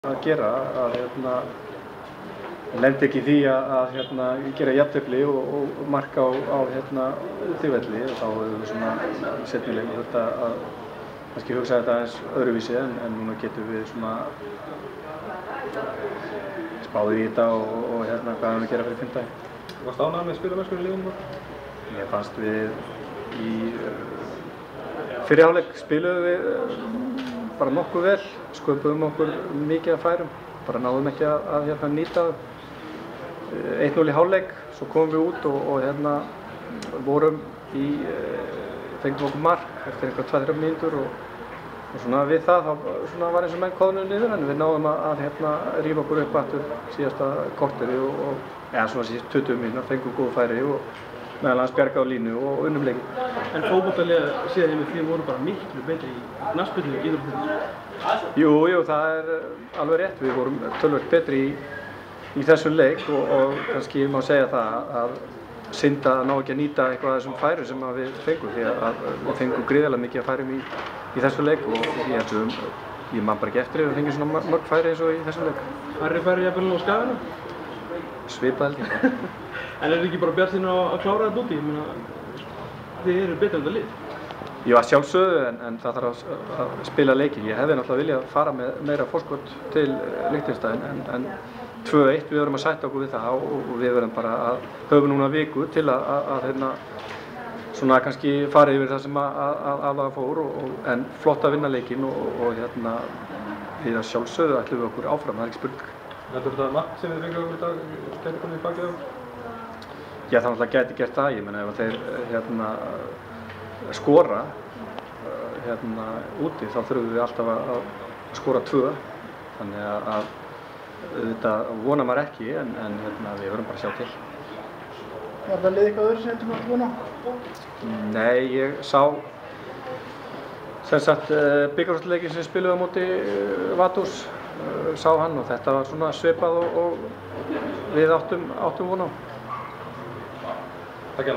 að gera að lendi ekki í því að gera jafntefli og marka á útivelli, og þá hefur við svona seinni leik þurft að kannski hugsa þetta aðeins öðruvísi, en núna getum við svona spáð í þetta og hvað við erum að gera fyrir fimmtudaginn. Varst ánægður með spilamennskunni í liðinu? Mér fannst við í fyrri hálfleik spiluðum við bara nokkuð vel, sköpuðum okkur mikið af færum, bara náðum ekki að nýta 1-0 í hálfleik, svo komum við út og vorum fengum okkur mark eftir einhver 2-3 mínútur og svona við það þá var eins og menn koðnuðu niður, en við náðum að rífa okkur upp aftur síðasta korteri eða svona síðast 20 mínútur, fengum góð færi og meðal annars bjarga á línu og unnum leikinn. En fótboltalega séð þið með því voru bara miklu betri í knattspyrnu í íþróttum? Jú, það alveg rétt. Við vorum töluvert betri í þessum leik og kannski má segja það að synd að ná ekki að nýta eitthvað af þessum færum sem við fengum, því að við fengum gríðarlega mikið af færum í þessum leik og ég man bara ekki eftir að við fengum svona mörg færi eins og í þessum leik. Færri færi jafnvel á Skagana? Svipað held ég. En er þið ekki bara bjartsýn að klára þetta úti? Ég meina, þið eru betur en þetta lið. Ég var sjálfsögðu, en það þarf að spila leikinn. Ég hefði náttúrulega viljað fara með meira forskot til Liechtenstein, en 2-1, við verðum að sætta okkur við það og við verðum bara að höfum núna viku til að svona kannski fara yfir það sem að fór, en flott að vinna leikinn og við að sjálfsögðu ætlum við okkur áfram, það er ekki spurning. Heldur þetta mark sem við fengum okkur í dag gæti komið í bakið á? Já, það náttúrulega gæti gert það. Ég meina, ef þeir skora úti, þá þurfum við alltaf að skora 2. Þannig að þetta vonar maður ekki, en við verðum bara að sjá til. Var það lið eitthvað öðru sem þú mátt vona? Nei, ég sá bikarúrslitaleikin sem spiluðu á móti Vaduz, sá hann, og þetta var svona svipað og við áttum von á. Takk hjá.